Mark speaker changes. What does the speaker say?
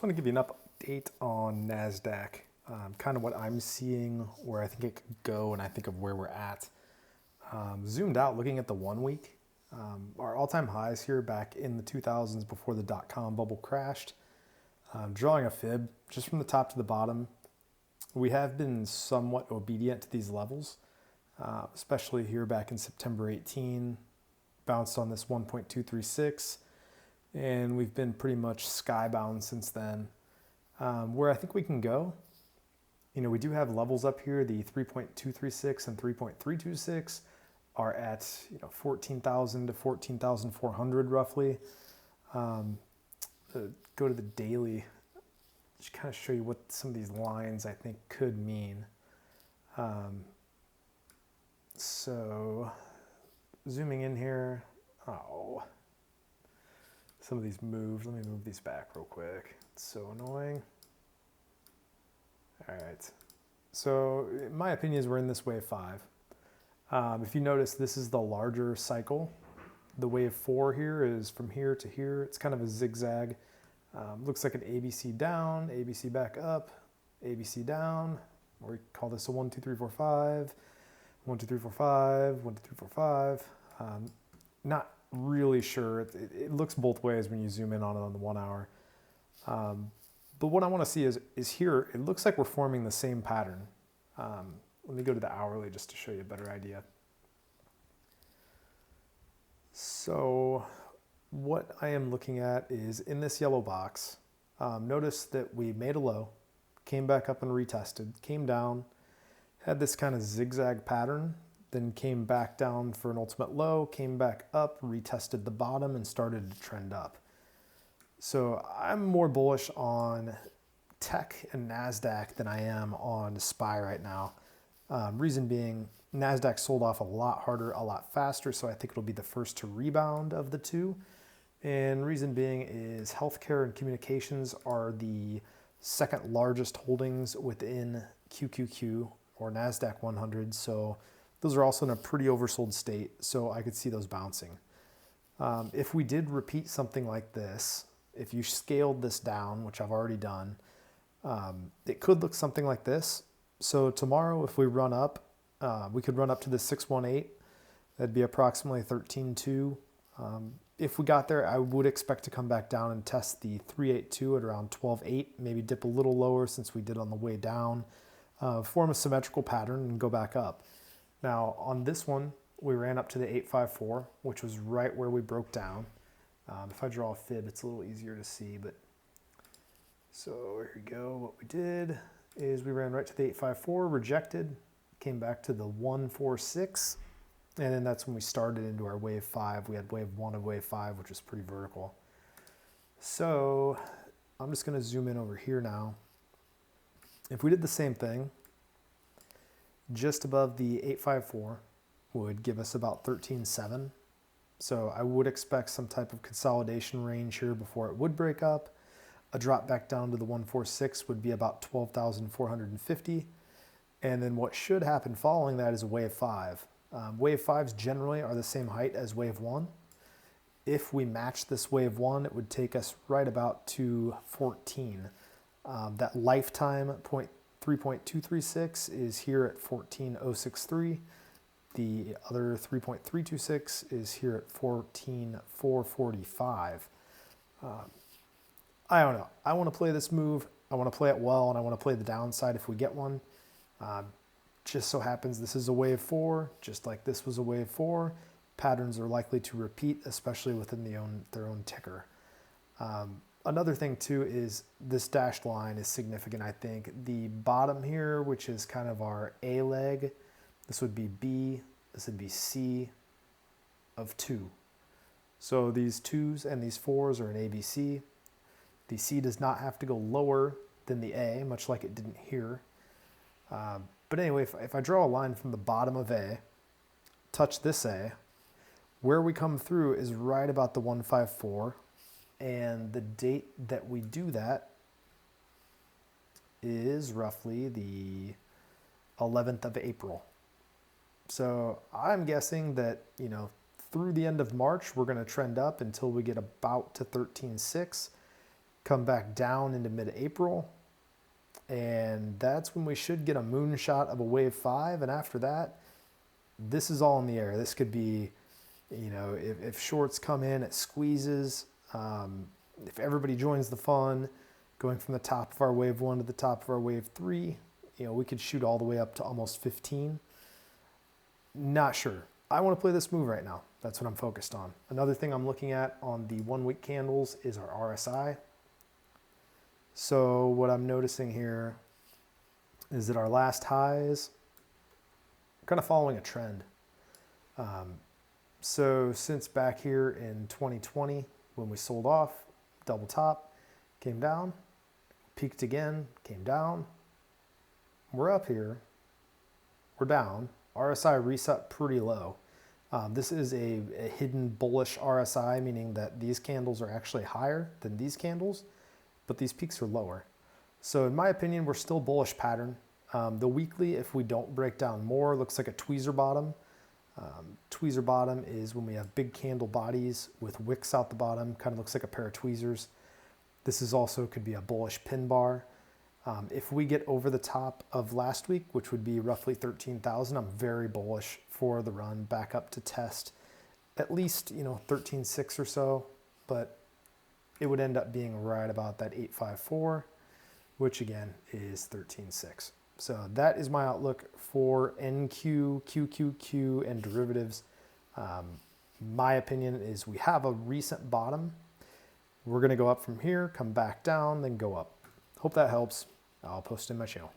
Speaker 1: I want to give you an update on NASDAQ, kind of what I'm seeing, where I think it could go, and I think of where we're at. Zoomed out, looking at the 1 week, our all-time highs here back in the 2000s before the dot-com bubble crashed. Drawing a fib just from the top to the bottom, we have been somewhat obedient to these levels, especially here back in September 18, bounced on this 1.236, and we've been pretty much skybound since then. Where I think we can go, we do have levels up here. The 3.236 and 3.326 are at 14,000 to 14,400 roughly. Go to the daily, just kind of show you what some of these lines I think could mean. So zooming in here, some of these moves. Let me move these back real quick. It's so annoying. All right. So my opinion is we're in this wave 5. If you notice, this is the larger cycle. The wave 4 here is from here to here. It's kind of a zigzag. Looks like an ABC down, ABC back up, ABC down. Or we call this a 1, 2, 3, 4, 5. 1, 2, 3, 4, 5. 1, 2, 3, 4, 5. Not really sure. It looks both ways when you zoom in on it on the 1 hour. But what I want to see is here, it looks like we're forming the same pattern. Let me go to the hourly just to show you a better idea. So what I am looking at is in this yellow box, notice that we made a low, came back up and retested, came down, had this kind of zigzag pattern, then came back down for an ultimate low, came back up, retested the bottom, and started to trend up. So I'm more bullish on tech and NASDAQ than I am on SPY right now. Reason being, NASDAQ sold off a lot harder, a lot faster, so I think it'll be the first to rebound of the two. And reason being is healthcare and communications are the second largest holdings within QQQ or NASDAQ 100, so those are also in a pretty oversold state, so I could see those bouncing. If we did repeat something like this, if you scaled this down, which I've already done, it could look something like this. So tomorrow, if we run up, we could run up to the 618. That'd be approximately 13.2. If we got there, I would expect to come back down and test the 382 at around 12.8, maybe dip a little lower since we did on the way down, form a symmetrical pattern and go back up. Now on this one, we ran up to the 854, which was right where we broke down. If I draw a fib, it's a little easier to see, but so here we go. What we did is we ran right to the 854, rejected, came back to the 146, and then that's when we started into our wave 5. We had wave 1 of wave 5, which was pretty vertical. So I'm just going to zoom in over here now. If we did the same thing, just above the 854 would give us about 13.7. So I would expect some type of consolidation range here before it would break up. A drop back down to the 146 would be about 12,450. And then what should happen following that is a wave 5. Wave 5s generally are the same height as wave 1. If we match this wave 1, it would take us right about to 14. That lifetime 3.236 is here at 14,063. The other 3.326 is here at 14,445. I don't know. I want to play this move. I want to play it well, and I want to play the downside if we get one. Just so happens this is a wave 4, just like this was a wave 4. Patterns are likely to repeat, especially within their own ticker. Another thing too is this dashed line is significant, I think. The bottom here, which is kind of our A leg, this would be B, this would be C of 2. So these 2s and these 4s are an ABC. The C does not have to go lower than the A, much like it didn't here. But anyway, if I draw a line from the bottom of A, touch this A, where we come through is right about the 154. And the date that we do that is roughly the 11th of April. So I'm guessing that, through the end of March, we're going to trend up until we get about to 13.6. come back down into mid-April, and that's when we should get a moonshot of a wave 5. And after that, this is all in the air. This could be, if shorts come in, it squeezes. If everybody joins the fun, going from the top of our wave 1 to the top of our wave 3, we could shoot all the way up to almost 15. Not sure. I want to play this move right now. That's what I'm focused on. Another thing I'm looking at on the 1 week candles is our RSI. So what I'm noticing here is that our last highs are kind of following a trend. So since back here in 2020, when we sold off, double top, came down, peaked again, came down. We're up here, we're down. RSI reset pretty low. This is a hidden bullish RSI, meaning that these candles are actually higher than these candles, but these peaks are lower. So in my opinion, we're still bullish pattern. The weekly, if we don't break down more, looks like a tweezer bottom. Tweezer bottom is when we have big candle bodies with wicks out the bottom, kind of looks like a pair of tweezers. This is also could be a bullish pin bar. If we get over the top of last week, which would be roughly 13,000, I'm very bullish for the run back up to test at least 13.6 or so, but it would end up being right about that 854, which again is 13.6. So that is my outlook for NQ, QQQ, and derivatives. My opinion is we have a recent bottom. We're going to go up from here, come back down, then go up. Hope that helps. I'll post in my channel.